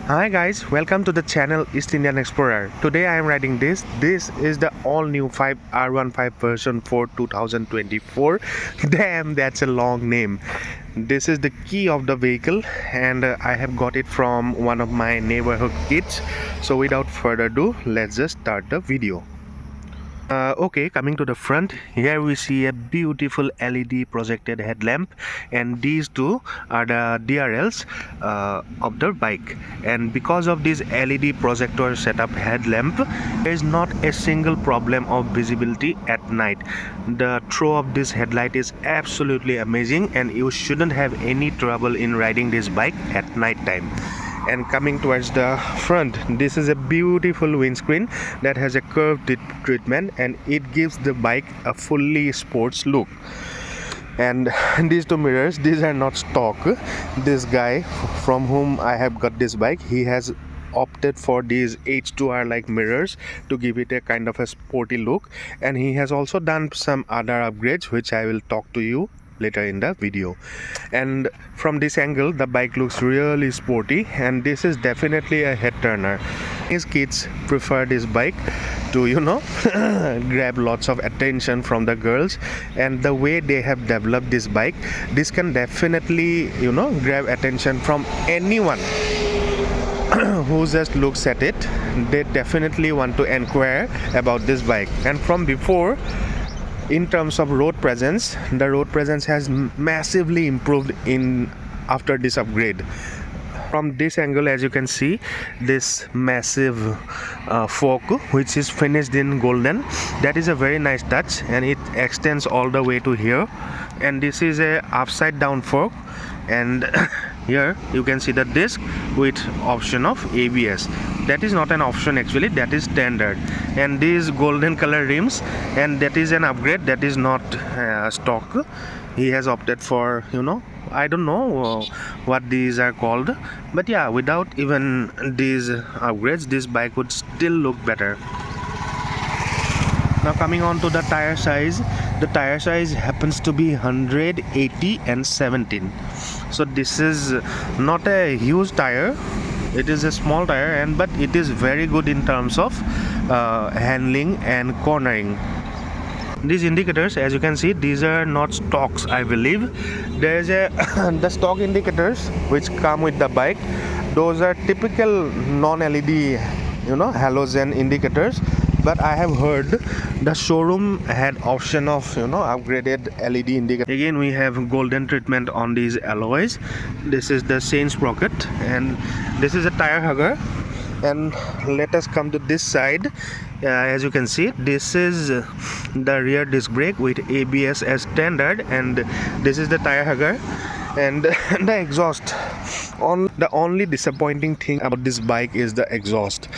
Hi guys, welcome to the channel East Indian Explorer. Today I am riding this. This is the all new R15 version for 2024. Damn, that's a long name. This is the key of the vehicle and I have got it from one of my neighborhood kids. So without further ado, let's just start the video. Okay, coming to the front, here we see a beautiful LED projected headlamp, and these two are the DRLs of the bike. And because of this LED projector setup headlamp, there is not a single problem of visibility at night. The throw of this headlight is absolutely amazing, and you shouldn't have any trouble in riding this bike at night time. And coming towards the front, this is a beautiful windscreen that has a curved treatment, and it gives the bike a fully sports look. And these two mirrors, these are not stock. This guy from whom I have got this bike, he has opted for these H2R like mirrors to give it a kind of a sporty look, and he has also done some other upgrades which I will talk to you later in the video. And from this angle the bike looks really sporty, and this is definitely a head turner. His kids prefer this bike to grab lots of attention from the girls, and the way they have developed this bike, this can definitely grab attention from anyone who just looks at it. They definitely want to inquire about this bike. And from before, in terms of road presence, the road presence has massively improved in after this upgrade. From this angle, as you can see, this massive fork which is finished in golden, that is a very nice touch, and it extends all the way to here. And this is a upside down fork, and here you can see the disc with option of ABS. That is not an option actually, that is standard. And these golden color rims, and that is an upgrade, that is not stock. He has opted for I don't know what these are called, but yeah, without even these upgrades, this bike would still look better. Now coming on to the tire size, the tire size happens to be 180 and 17. So this is not a huge tire, it is a small tire, but it is very good in terms of handling and cornering. These indicators, as you can see, these are not stocks, I believe. There is a the stock indicators which come with the bike, those are typical non-LED halogen indicators. But I have heard the showroom had option of upgraded LED indicator. Again, we have golden treatment on these alloys. This is the chain sprocket, and this is a tire hugger. And let us come to this side. As you can see, this is the rear disc brake with ABS as standard, and this is the tire hugger. And the exhaust, the only disappointing thing about this bike is the exhaust.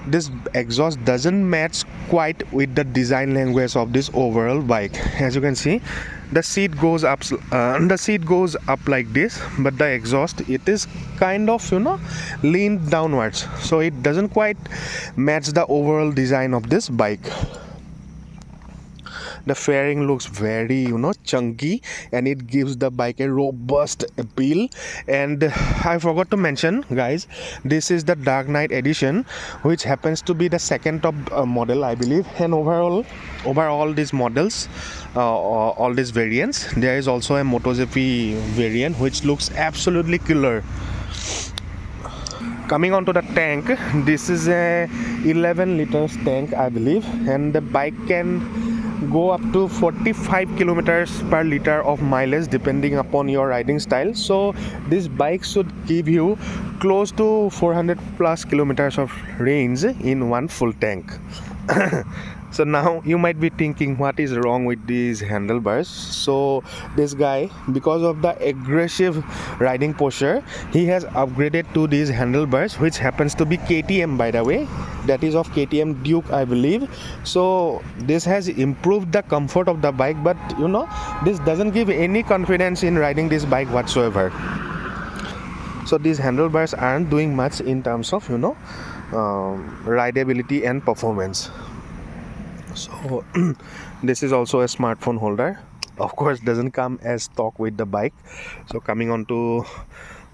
This exhaust doesn't match quite with the design language of this overall bike. As you can see, the seat goes up like this, but the exhaust, it is kind of leaned downwards, so it doesn't quite match the overall design of this bike. The fairing looks very chunky, and it gives the bike a robust appeal. And I forgot to mention, guys, this is the Dark Knight edition, which happens to be the second top model, I believe. And overall these models, all these variants, there is also a MotoGP variant which looks absolutely killer. Coming on to the tank, this is a 11 liters tank, I believe, and the bike can go up to 45 kilometers per liter of mileage depending upon your riding style. So this bike should give you close to 400 plus kilometers of range in one full tank. So now you might be thinking, what is wrong with these handlebars? So this guy, because of the aggressive riding posture, he has upgraded to these handlebars, which happens to be KTM, by the way. That is of KTM Duke, I believe. So this has improved the comfort of the bike, but this doesn't give any confidence in riding this bike whatsoever. So these handlebars aren't doing much in terms of rideability and performance. So this is also a smartphone holder. Of course, doesn't come as stock with the bike. So coming on to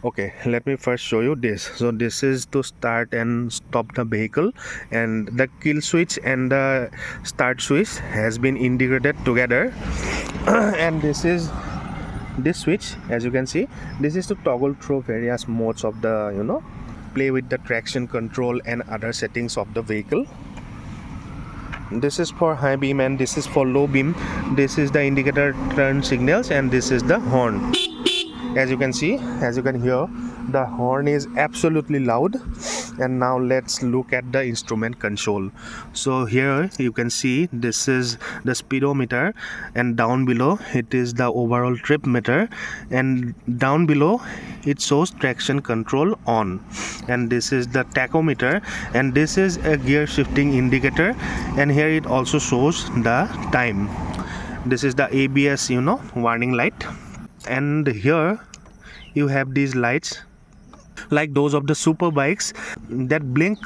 Okay, let me first show you this. So this is to start and stop the vehicle, and the kill switch and the start switch has been integrated together. And this switch, as you can see, this is to toggle through various modes of the, play with the traction control and other settings of the vehicle. This is for high beam and this is for low beam. This is the indicator turn signals and this is the horn. As you can see, as you can hear, the horn is absolutely loud. And now let's look at the instrument console. So here you can see this is the speedometer, and down below it is the overall trip meter, and down below it shows traction control on, and this is the tachometer, and this is a gear shifting indicator, and here it also shows the time. This is the ABS warning light, and here you have these lights like those of the super bikes that blink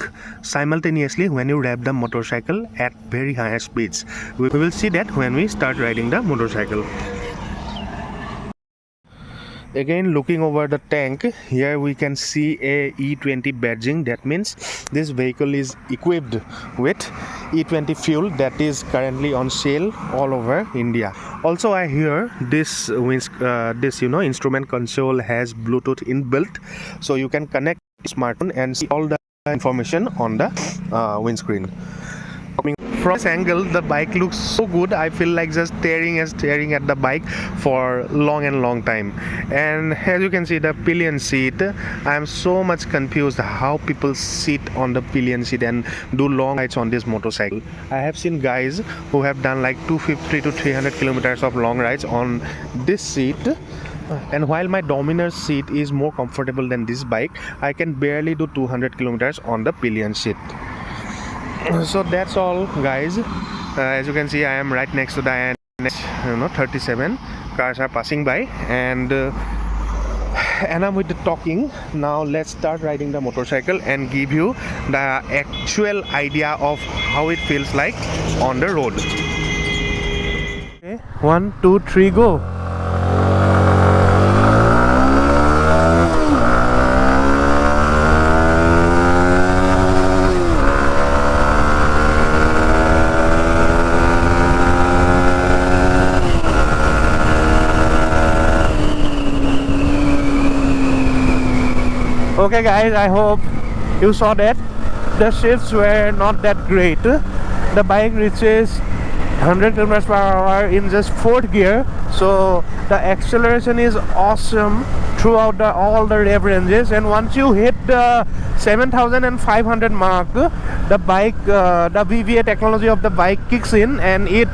simultaneously when you rev the motorcycle at very high speeds. We will see that when we start riding the motorcycle. Again, looking over the tank, here we can see a E20 badging. That means this vehicle is equipped with E20 fuel that is currently on sale all over India. Also, I hear this instrument console has Bluetooth inbuilt, so you can connect smartphone and see all the information on the windscreen. From this angle, the bike looks so good. I feel like just staring at the bike for long time. And as you can see, the pillion seat, I am so much confused how people sit on the pillion seat and do long rides on this motorcycle. I have seen guys who have done like 250 to 300 kilometers of long rides on this seat. And while my Dominar seat is more comfortable than this bike, I can barely do 200 kilometers on the pillion seat. So that's all, guys. As you can see, I am right next to the 37 cars are passing by, and I'm with the talking. Now let's start riding the motorcycle and give you the actual idea of how it feels like on the road. Okay, 1, 2, 3, go. Okay guys, I hope you saw that the shifts were not that great. The bike reaches 100 km per hour in just 4th gear, so the acceleration is awesome throughout all the rev ranges, and once you hit the 7500 mark, the bike, the VVA technology of the bike kicks in and it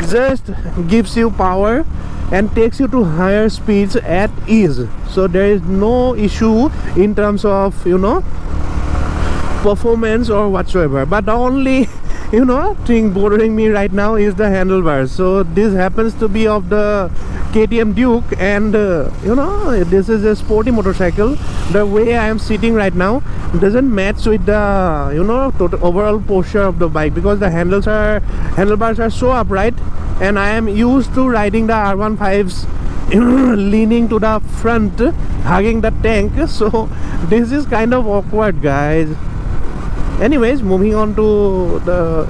just gives you power and takes you to higher speeds at ease. So there is no issue in terms of performance or whatsoever. But the only thing bothering me right now is the handlebars. So this happens to be of the KTM Duke, and this is a sporty motorcycle. The way I am sitting right now doesn't match with the total overall posture of the bike, because the handlebars are so upright, and I am used to riding the R15s leaning to the front, hugging the tank. So this is kind of awkward, guys. Anyways, moving on to the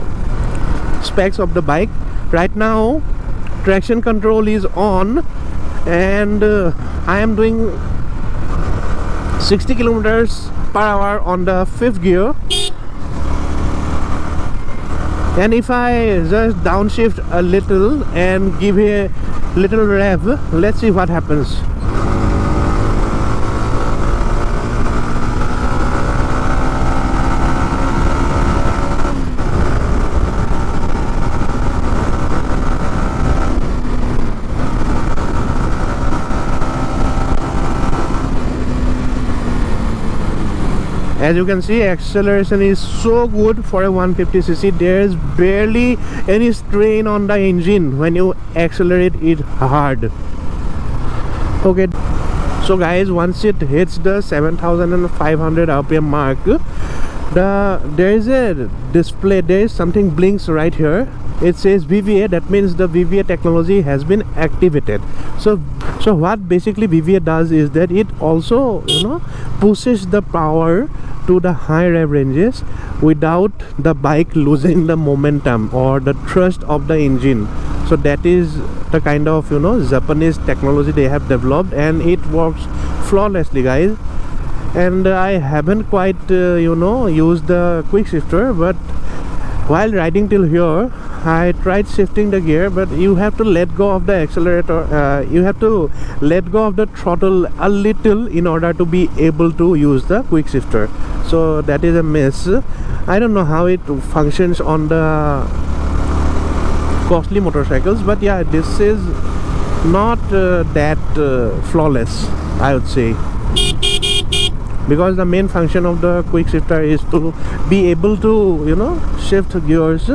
specs of the bike. Right now traction control is on, and I am doing 60 kilometers per hour on the 5th gear. And if I just downshift a little and give a little rev, let's see what happens. As you can see, acceleration is so good for a 150cc. There is barely any strain on the engine when you accelerate it hard. Okay, so guys, once it hits the 7500 rpm mark, there is a display, there is something blinks right here, it says VVA. That means the VVA technology has been activated. So what basically VVA does is that it also, you know, pushes the power to the high rev ranges without the bike losing the momentum or the thrust of the engine. So that is the kind of, you know, Japanese technology they have developed, and it works flawlessly, guys. And I haven't quite you know, used the quick shifter, but while riding till here I tried shifting the gear, but you have to let go of the accelerator, you have to let go of the throttle a little in order to be able to use the quick shifter. So that is a mess. I don't know how it functions on the costly motorcycles, but yeah, this is not that flawless, I would say, because the main function of the quick shifter is to be able to, you know, shift gears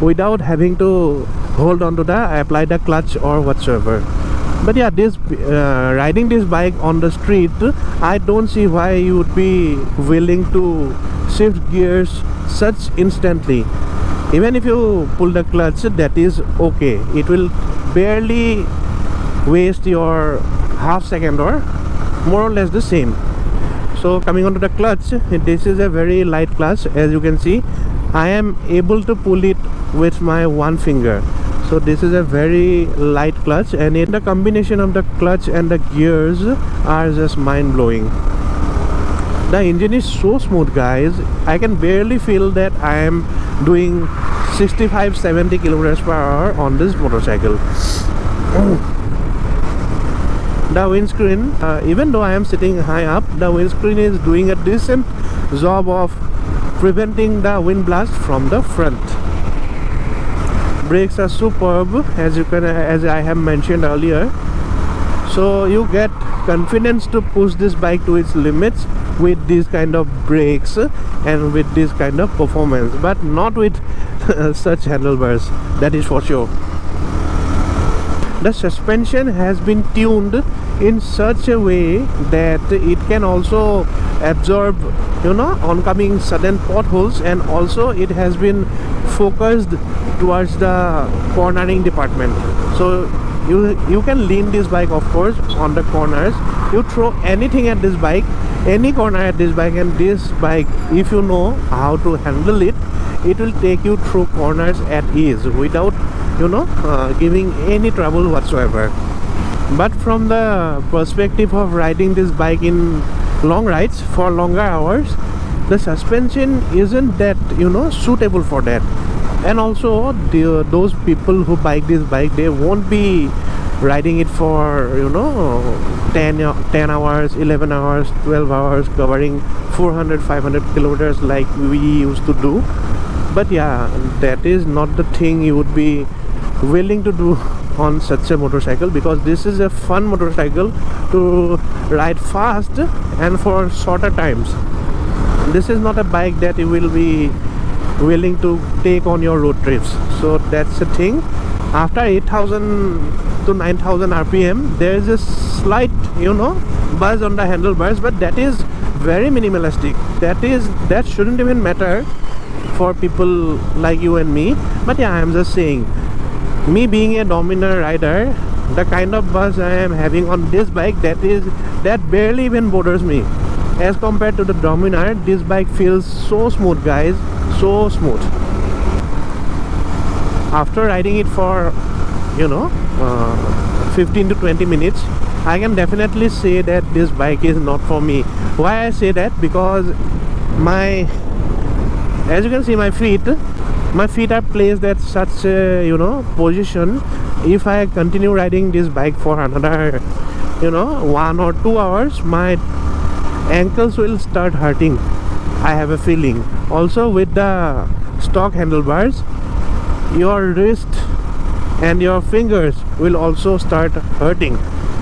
without having to hold on to the apply the clutch or whatsoever. But yeah, this riding this bike on the street, I don't see why you would be willing to shift gears such instantly. Even if you pull the clutch, that is okay, it will barely waste your half second or more or less the same. So coming on to the clutch, this is a very light clutch. As you can see, I am able to pull it with my one finger. So this is a very light clutch, and the combination of the clutch and the gears are just mind-blowing. The engine is so smooth, guys. I can barely feel that I am doing 65-70 kilometers per hour on this motorcycle. The windscreen, even though I am sitting high up, the windscreen is doing a decent job of preventing the wind blast from the front. Brakes are superb, as I have mentioned earlier. So you get confidence to push this bike to its limits with these kind of brakes and with this kind of performance, but not with such handlebars, that is for sure. The suspension has been tuned in such a way that it can also absorb, you know, oncoming sudden potholes, and also it has been focused towards the cornering department. So you can lean this bike, of course, on the corners. You throw anything at this bike, any corner at this bike, and this bike, if you know how to handle it, it will take you through corners at ease without, you know, giving any trouble whatsoever. But from the perspective of riding this bike in long rides for longer hours, the suspension isn't that, you know, suitable for that. And also those people who bike this bike, they won't be riding it for, you know, 10 hours, 11 hours, 12 hours, covering 400-500 kilometers like we used to do. But yeah, that is not the thing you would be willing to do on such a motorcycle, because this is a fun motorcycle to ride fast and for shorter times. This is not a bike that you will be willing to take on your road trips. So that's the thing. After 8,000 to 9,000 RPM, there is a slight, you know, buzz on the handlebars, but that is very minimalistic. That shouldn't even matter for people like you and me. But yeah, I am just saying, me being a Dominar rider, the kind of buzz I am having on this bike, that barely even bothers me. As compared to the Dominar, this bike feels so smooth, guys, so smooth. After riding it for, you know, 15 to 20 minutes, I can definitely say that this bike is not for me. Why I say that? Because as you can see, my feet are placed at such a, you know, position. If I continue riding this bike for another, you know, 1 or 2 hours, my ankles will start hurting, I have a feeling. Also, with the stock handlebars, your wrist and your fingers will also start hurting.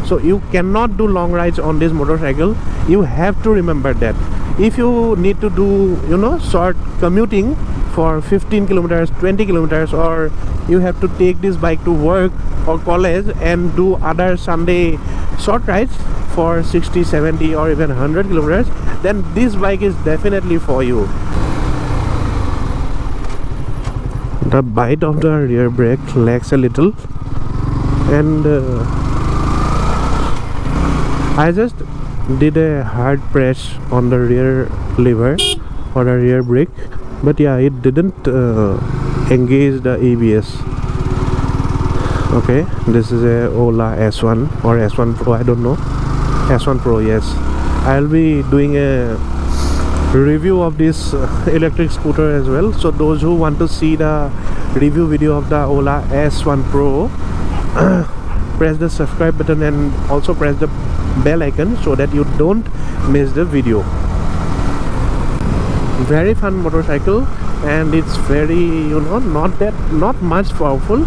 So you cannot do long rides on this motorcycle. You have to remember that. If you need to do, you know, short commuting for 15 kilometers, 20 kilometers, or you have to take this bike to work or college and do other Sunday short rides for 60, 70 or even 100 kilometers, then this bike is definitely for you. The bite of the rear brake lags a little, and I just did a hard press on the rear lever or the rear brake, but yeah, it didn't engage the ABS. Okay, this is a Ola S1 or S1 Pro, I don't know. S1 Pro, yes. I'll be doing a review of this electric scooter as well. So those who want to see the review video of the Ola S1 Pro, press the subscribe button and also press the bell icon so that you don't miss the video. Very fun motorcycle, and it's very, you know, not much powerful,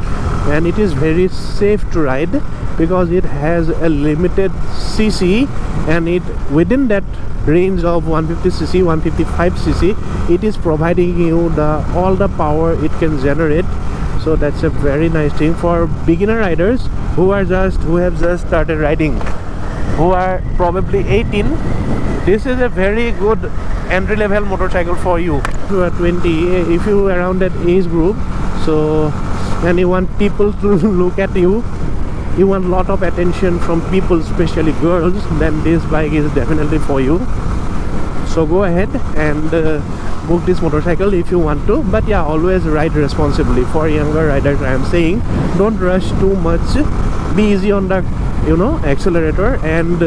and it is very safe to ride because it has a limited cc, and it within that range of 150cc 155cc it is providing you all the power it can generate. So that's a very nice thing for beginner riders who have just started riding, who are probably 18. This is a very good entry level motorcycle for you. If you are 20, if you are around that age group, so and you want people to look at you, you want a lot of attention from people, especially girls, then this bike is definitely for you. So go ahead and book this motorcycle if you want to, but yeah, always ride responsibly. For younger riders, I am saying, don't rush too much, be easy on the, you know, accelerator, and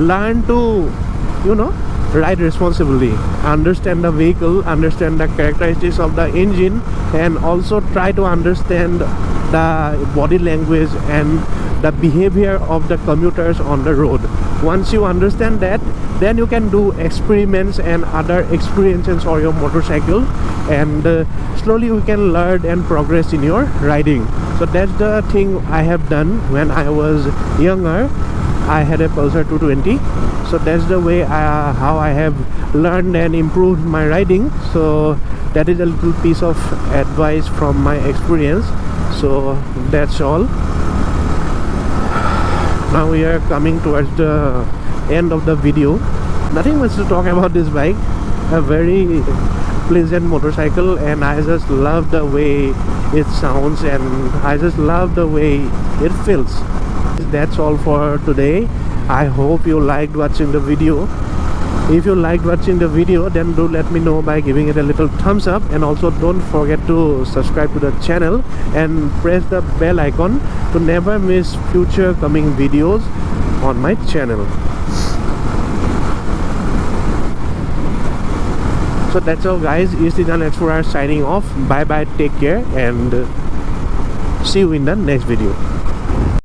learn to, you know, ride responsibly. Understand the vehicle, understand the characteristics of the engine, and also try to understand the body language and the behavior of the commuters on the road. Once you understand that, then you can do experiments and other experiences on your motorcycle, and slowly you can learn and progress in your riding. So that's the thing I have done when I was younger. I had a Pulsar 220, so that's the way how I have learned and improved my riding. So that is a little piece of advice from my experience. So that's all. Now we are coming towards the end of the video. Nothing much to talk about this bike. A very pleasant motorcycle, and I just love the way it sounds, and I just love the way it feels. That's all for today. I hope you liked watching the video. If you liked watching the video, then do let me know by giving it a little thumbs up, and also don't forget to subscribe to the channel and press the bell icon to never miss future coming videos on my channel. So that's all guys, East Indian Explorer signing off. Bye bye, take care, and see you in the next video.